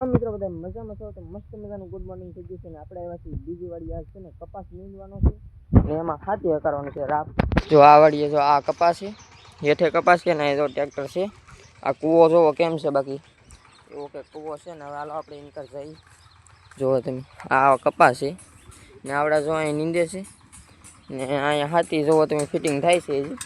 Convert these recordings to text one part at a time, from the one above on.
મિત્રો બધા મજામાં છો તો મસ્ત મજાનું ગુડ મોર્નિંગ થઈ ગયું છે ને આપણે આવ્યા છીએ બીજી વાડી આજ છે ને કપાસ નીંદવાનો છે ને એમાં હાથી કરવાનું છે રાપ જો આ વાડીએ જો આ કપાસ છે હેઠે કપાસ છે ને જો ટ્રેક્ટર છે આ કૂવો જોવો કેમ છે બાકી એવો કે કૂવો છે ને હવે હાલો આપણે એની કર જઈ જોવો તમે આ કપાસ છે ને આવડા જો અહીં નીંદે છે ને અહીંયા હાથી જોવો તમે ફિટિંગ થાય છે હજી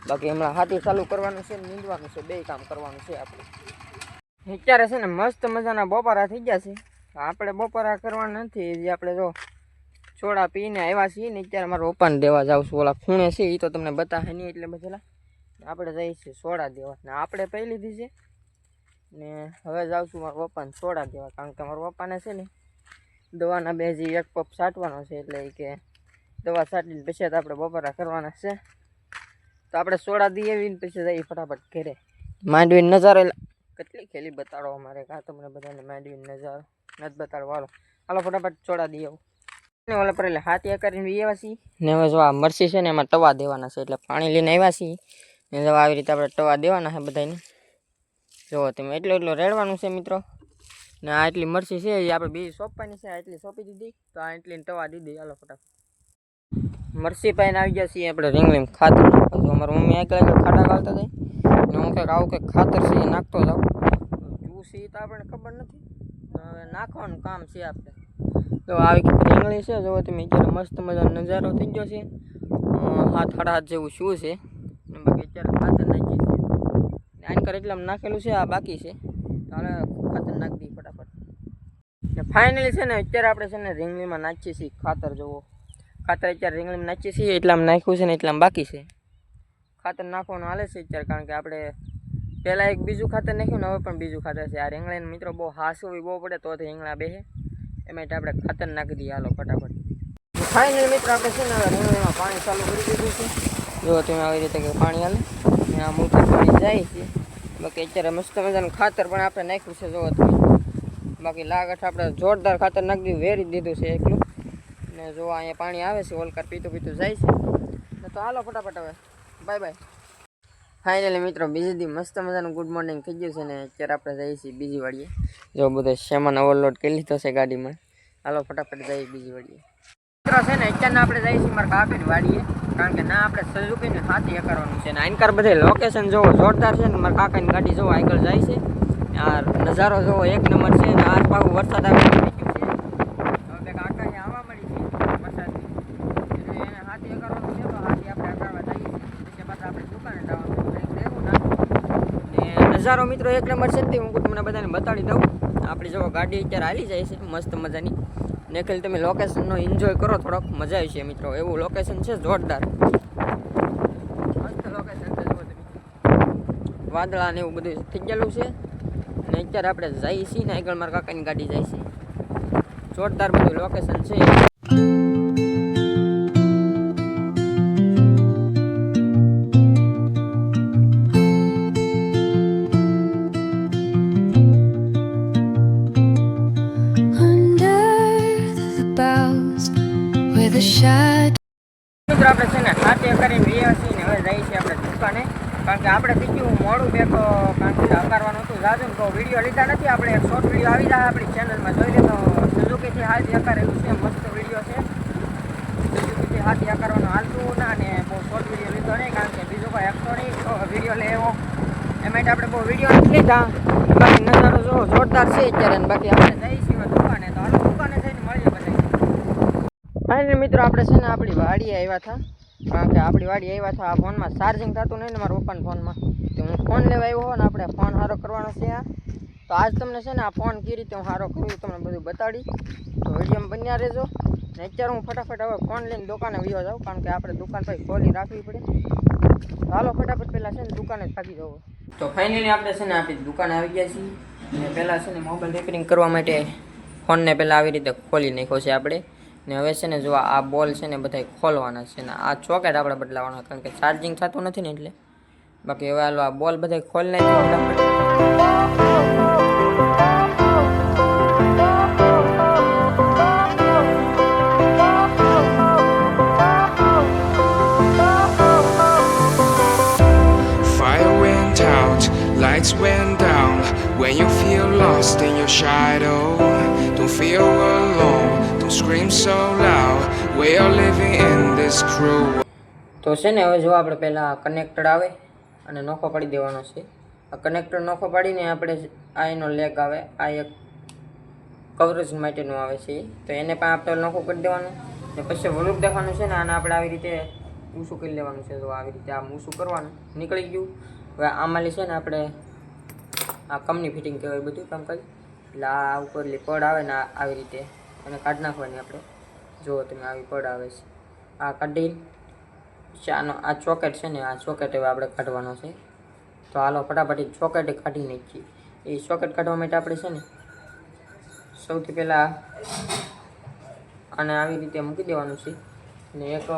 બાકી હમણાં હાથી ચાલુ કરવાનું છે ને નીંદવાનું છે બે કામ કરવાનું છે આપણે અત્યારે છે ને મસ્ત મજાના બપોરા થઈ ગયા છે આપણે બપોરા કરવાના નથી જે આપણે જો સોડા પીને આવ્યા છીએ ને અત્યારે મારા પપ્પાને દેવા જાઉં છું ઓલા ખૂણે છે એ તો તમને બતાવે નહીં એટલે બચેલા આપણે જઈએ છીએ સોડા દેવા ને આપણે પી લીધી છે ને હવે જાઉં છું મારા પપ્પાને સોડા દેવા કારણ કે મારા પપ્પાને છે ને દવાના બે જે એક પપ છાંટવાનો છે એટલે કે દવા છાંટીને પછી તો આપણે બપોરા કરવાના છે તો આપણે સોડા દઈએ આવીને પછી જઈએ ફટાફટ ઘરે માંડવીને નજારો કેટલી ખેલી બતાડો અમારે કાં તમને બધાને માંડવીને નજારો નથી બતાડો હાલો ફટાફટ સોડા દઈ આવું ને ઓલા પર એટલે હાથ કરીને વી આવ્યા છીએ ને હવે જો આ મરસી છે ને એમાં તવા દેવાના છે એટલે પાણી લઈને આવ્યા છીએ ને જો આવી રીતે આપણે તવા દેવાના છે બધાને જો તમે એટલું રેડવાનું છે મિત્રો ને આ એટલી મરસી છે એ આપણે બીજી સોંપવાની છે એટલી સોંપી દીધી તો આ એટલી તવા દીધી હાલો ફટાફટ મરસી પાઈને આવી ગયા છીએ આપણે રીંગણી ખાતર જો અમારી મમ્મી આગળ ખાડા ગાળતા જાય ને હું કંઈક આવું કંઈક ખાતર છે એ નાખતો જાઉં શું છે એ તો આપણને ખબર નથી હવે નાખવાનું કામ છે આપણે તો આવી કંઈક રીંગણી છે જો તમે અત્યારે મસ્ત મજાનો નજારો થઈ ગયો છે 7-8 જેવું શું છે ને બાકી અત્યારે ખાતર નાખી છે આની કર એટલામાં નાખેલું છે આ બાકી છે હવે ખાતર નાખી દઈએ ફટાફટ ને ફાઇનલી છે ને અત્યારે આપણે છે ને રીંગણીમાં નાખીએ છીએ ખાતર જોવો ખાતર અત્યારે રીંગણીમાં નાખીએ છીએ એટલામાં નાખ્યું છે ને એટલામાં બાકી છે ખાતર નાખવાનું હાલે છે અત્યારે કારણ કે આપણે પહેલાં એક બીજું ખાતર નાખ્યું ને હવે પણ બીજું ખાતર છે આ રીંગણાને મિત્રો બહુ હાસવી બહુ પડે તો રીંગણા બેસે એ માટે આપણે ખાતર નાખી દઈએ હાલો ફટાફટ ફાઇનલી મિત્રો આપણે છે ને હવે રીંગણીમાં પાણી ચાલુ કરી દીધું છે જો તમે આવી રીતે કે પાણી હાલે ને આ મૂળથી પાણી જાય છે બાકી અત્યારે મસ્ત મજાનું ખાતર પણ આપણે નાખ્યું છે જોવો તમે બાકી લાગઠ આપણે જોરદાર ખાતર નાખી દીધું વેરી દીધું છે એકલું ને જો અહીંયા પાણી આવે છે ઓલકાર પીતું પીતું જાય છે ને તો હાલો ફટાફટ હવે બાય બાય ફાઇનલી મિત્રો બીજી દી મસ્ત મજાનું ગુડ મોર્નિંગ થઈ ગયું છે ને અત્યારે આપણે જઈએ છીએ બીજી વાડીએ જો બધો સામાન ઓવરલોડ કરી લીધો છે ગાડીમાં હાલો ફટાફટ જઈએ બીજી વાડીએ મિત્રો છે ને અત્યારના આપણે જઈએ છીએ મારા કાકાની વાડીએ કારણ કે ના આપણે સઝુકીને હાથી કરવાનું છે ને આનકાર બધે લોકેશન જોવો જોરદાર છે ને મારા કાકાની ગાડી જોવો આગળ જાય છે આ નજારો જોવો એક નંબર છે ને આસપાસ વરસાદ આવી ગયો છે હવે કાકા આવવા મળી છે વરસાદની એટલે એને હાથી કરવાનું છે તો હાથી આપણે કરવા જઈએ છીએ પછી આપણે દુકાને જવાનું નજારો મિત્રો એક નંબર છે ને હું તમને બધાને બતાડી દઉં આપણી જો ગાડી અત્યારે હાલી જાય છે મસ્ત મજાની ને ખાલી તમે લોકેશનનો એન્જોય કરો થોડોક મજા આવી છે મિત્રો એવું લોકેશન છે જોરદાર મસ્ત લોકેશન છે જો તમે વાદળા ને એવું બધું થઈ ગયેલું છે ને અત્યારે આપણે જઈએ છીએ ને આગળ મારા કાકાની ગાડી જાય છે જોરદાર બધું લોકેશન છે મિત્રો આપણે છે ને હાથે કરીને રહ્યા છીએ ને હવે જઈએ છીએ આપણે દુકાને કારણ કે આપણે બીજું મોડું બેઠો કારણ કે હકારવાનું હતું જાજુ તો વિડીયો લીધા નથી આપણે એક શોર્ટ વિડીયો આવી જાય આપણી ચેનલમાં જોઈ લે તો સુઝુકીથી હાથી હકારેલું છે મસ્ત વિડીયો છે સુઝુકીથી હાથી હકારવાનું હાલતું ના અને બહુ શોર્ટ વિડીયો લીધો નહીં કારણ કે બીજો કોઈ એકસો નહીં વિડીયો લે એવો એ માટે આપણે બહુ વિડીયો નથી લીધા બાકી નજારો જો જોરદાર છે અત્યારે બાકી આપણે જઈએ છીએ દુકાને તો હાલો દુકાને જઈને મળીએ બધા ફાઇનલી મિત્રો આપણે છે ને આપણી વાડીએ આવ્યા હતા કારણ કે આપણી વાડીએ આવ્યા હતા આ ફોનમાં ચાર્જિંગ થતું નહીં ને મારા પપ્પાના ફોનમાં તો હું ફોન લેવા આવ્યો ને આપણે ફોન સારો કરવાનો છે આ તો આજ તમને છે ને આ ફોન કઈ રીતે હું સારો કરું તમને બધું બતાડી તો વિડીયોમાં બન્યા રહેજો ને અત્યારે હું ફટાફટ હવે ફોન લઈને દુકાને વયો જાઉં કારણ કે આપણે દુકાન પછી ખોલી રાખવી પડે તો હાલો ફટાફટ પહેલાં છે ને દુકાને જ થાકી જવું તો ફાઇનલી આપણે છે ને આપણી દુકાને આવી ગયા છીએ ને પહેલાં છે ને મોબાઈલ રિપેરિંગ કરવા માટે ફોનને પહેલાં આવી રીતે ખોલી નાખ્યો છે આપણે ને હવે છે ને જો આ બોલ છે ને બધા ખોલવાના છે ને આ ચોકેટ આપણે બદલાવાના કારણ કે ચાર્જિંગ થતું નથી ને એટલે બાકી હવે હાલો આ બોલ બધા ખોલી નાખી Fire went out, lights went down. When you feel lost in your shadow. Don't feel alone, don't scream so loud. We are living in this cruel. તો છે ને હવે જો આપણે પહેલાં કનેક્ટર આવે અને નોખો પાડી દેવાનો છે. આ કનેક્ટર નોખો પાડીને આપણે આ એનો લેગ આવે, આ એક કવરેજ માટેનું આવે છે, તો એને પણ આપણે નોખો કરી દેવાનું ને પછી વલુક દેખાવાનું છે ને આને આપણે આવી રીતે ઊંચું કરી લેવાનું છે. તો આવી રીતે આમ ઊંચું કરવાનું, નીકળી ગયું. હવે આમાંલી છે ને આપણે આ કમની ફિટિંગ કહેવાય બધું કામ કરી, એટલે આ ઉપરલી પડ આવે ને આવી રીતે એને કાઢી નાખવાની આપણે. જુઓ તમે આવી પડ આવે છે, આ કાઢી આનો આ ચોકેટ છે ને, આ ચોકેટ હવે આપણે કાઢવાનો છે. તો હાલો ફટાફટ ચોકેટ કાઢી નાખીએ. એ ચોકેટ કાઢવા માટે આપણે છે ને સૌથી પહેલાં આને આવી રીતે મૂકી દેવાનું છે ને એક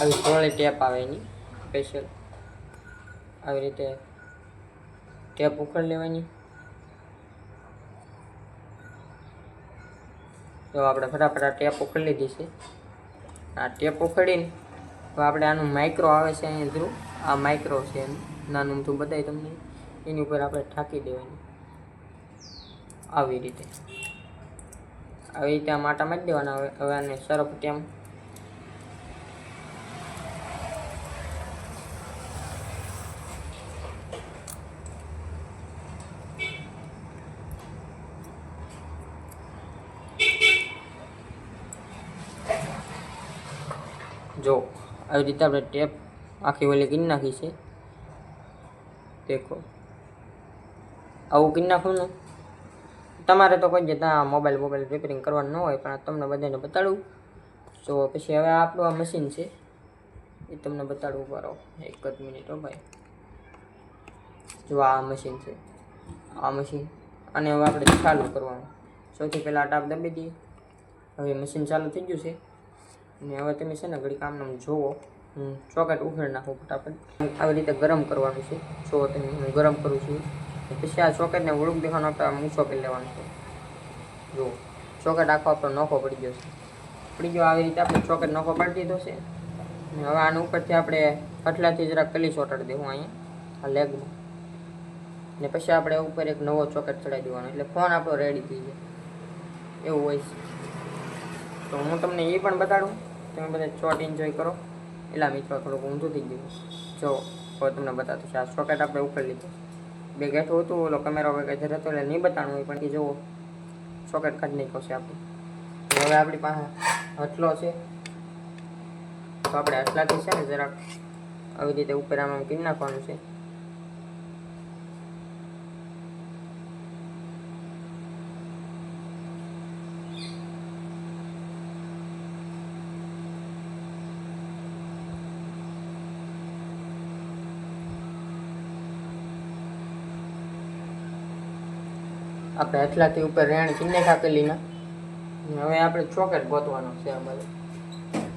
આવી થોડી ટેપ આવે એની સ્પેશિયલ, આવી રીતે ટેપ ઉખડી લેવાની. તો આપણે ફટાફટ આ ટેપ ઉખડી લીધી છે. આ ટેપ ઉખડીને તો આપણે આનું માઇક્રો આવે છે અહીંયા થ્રુ, આ માઇક્રો છે એનું નાનું તો બતાવી તમને, એની ઉપર આપણે ઠાંકી દેવાની આવી રીતે આ માટા મારી દેવાના. હવે આને સરફ તેમ જો આવી રીતે આપણે ટેપ આખી ઓલી કરી નાખી છે. દેખો આવું કરી નાખું ને, તમારે તો કોઈ જતા મોબાઈલ રિપેરિંગ કરવાનું ન હોય, પણ તમને બધાને બતાડું. તો પછી હવે આપણું આ મશીન છે એ તમને બતાડવું પારો, એક જ મિનિટ હો ભાઈ. જો આ મશીન છે, આ મશીન, અને હવે આપણે ચાલુ કરવાનું. સૌથી પહેલાં ટાપ દબી દઈએ. હવે મશીન ચાલુ થઈ ગયું છે ને હવે તમે છે ને ઘડી કામનામ જુઓ, હું ચોકેટ ઉખેડી નાખું ફટાફટ. આવી રીતે ગરમ કરવાનું છે. જો તમે હું ગરમ કરું છું, પછી આ ચોકેટને વળુક દેખાનો આપણે ઊંચો કરી લેવાનો છે. જુઓ ચોકેટ આખો આપણો નોખો પડી ગયો છે, આવી રીતે આપણે ચોકેટ નોખો પાડી દીધો છે. હવે આના ઉપરથી આપણે હટલાથી જરાક કલી ચોટાડી દેવું અહીંયા આ લેગમાં, ને પછી આપણે ઉપર એક નવો ચોકેટ ચડાવી દેવાનો, એટલે ફોન આપણો રેડી થઈ જાય એવું હોય છે. તો હું તમને એ પણ બતાડું, તમે બધા શોર્ટ એન્જોય કરો. એટલા મિત્રો થોડુંક ઊંધું થઈ ગયું. જો હવે તમને બતાવતું છે, આ સોકેટ આપણે ઉખેડી લીધું. બે ગેઠું હતું, ઓલો કેમેરો વગેરે જતો એટલે નહીં બતાડવું હોય, પણ જુઓ સોકેટ કાઢી નાખ્યો છે આપણે. હવે આપણી પાસે હટલો છે, તો આપણે હટલાથી છે ને જરાક આવી રીતે ઉપર આમ કરી નાખવાનું છે. આપણે હથલાથી ઉપર રેણ ચીને કાકેલીના. હવે આપણે ચોકેટ ગોતવાનો છે. અમારે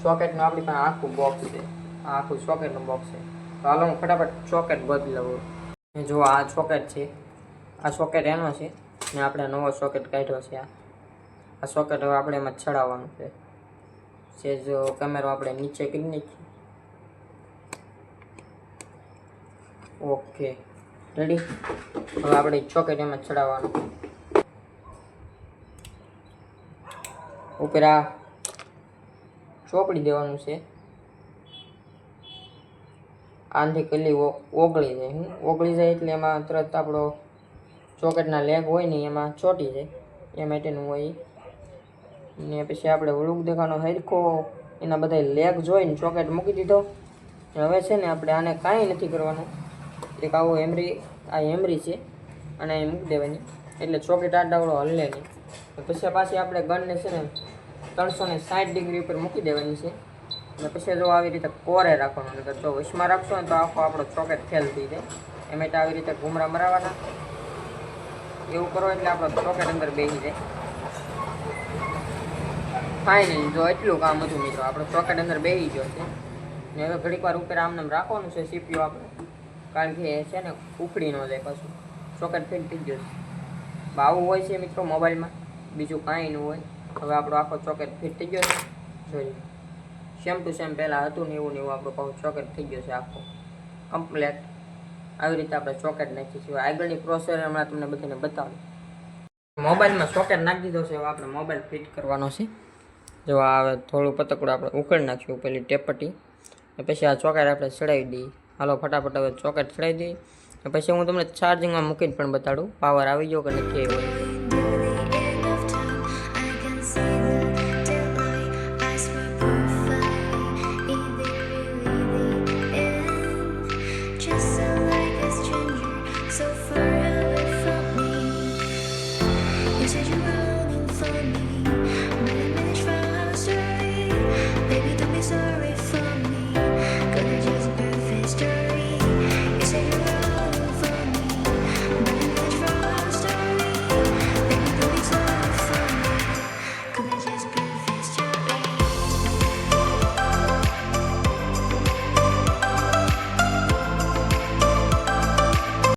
ચોકેટનું આપણી પાસે આખું બોક્સ છે, આ આખું ચોકેટનું બોક્સ છે. તો હાલો હું ફટાફટ ચોકેટ ગોતી લઉં. જો આ ચોકેટ છે, આ સોકેટ એનો છે ને આપણે નવો સોકેટ કાઢ્યો છે. આ સોકેટ હવે આપણે એમાં ચડાવવાનું છે. જો કેમેરો આપણે નીચે કરી નાખીએ. Okay ready. હવે આપણે સોકેટ એમાં ચડાવવાનું. ઉપર આ ચોપડી દેવાનું છે. આનાથી કલી ઓગળી જાય. ઓગળી જાય એટલે એમાં તરત આપણો ચોકેટના લેગ હોય ને એમાં ચોટી જાય, એ માટેનું હોય. ને પછી આપણે વળુક દેખાનો હરખો એના બધા લેગ જોઈને ચોકેટ મૂકી દીધો. હવે છે ને આપણે આને કાંઈ નથી કરવાનું. એક આવો આ હેમરી છે અને અહીં મૂકી દેવાની, એટલે ચોકેટ આડાવડો હલે નહીં. પછી પાછી આપણે ગનને છે ને 360 ડિગ્રી ઉપર મૂકી દેવાની છે. અને પછી જો આવી રીતે કોરે રાખવાનું, નકર જો વશમાં રાખશો ને તો આખો આપણો ચોકેટ ફેલ થઈ જાય. એ માટે આવી રીતે ઘૂમરા મરાવવાના. એવું કરો એટલે આપણો ચોકેટ અંદર બેસી જાય. ફાઇનલી જો એટલું કામ હતું મિત્રો, આપણો ચોકેટ અંદર બેસી ગયો છે. ને હવે ઘડીક વાર ઉપર આમને રાખવાનું છે સીપીયુ આપણે, કારણ કે એ છે ને ઉખડી ન જાય, પાછું ચોકેટ ફિટ થઈ ગયો છે. આવું હોય છે મિત્રો મોબાઈલમાં, બીજું કાંઈ ન હોય. હવે આપણો આખો ચોકેટ ફિટ થઈ ગયો છે. જોઈએ સેમ ટુ સેમ પહેલાં હતું ને એવું આપણો પાછું ચોકેટ થઈ ગયો છે આખો કમ્પ્લેટ. આવી રીતે આપણે સોકેટ નાખીશું. આગળની પ્રોસેસ હમણાં તમને બધાને બતાવું. મોબાઈલમાં સોકેટ નાખી દીધો છે. હવે આપણે મોબાઈલ ફિટ કરવાનો છે. જો આ થોડું પતકડું આપણે ઉકળી નાખ્યું પેલી ટેપટી, પછી આ સોકેટ આપણે ચડાવી દઈએ. હાલો ફટાફટ હવે સોકેટ ચડાવી દઈએ. પછી હું તમને ચાર્જિંગમાં મૂકીને પણ બતાડું પાવર આવી ગયો કે નથી આવ્યો.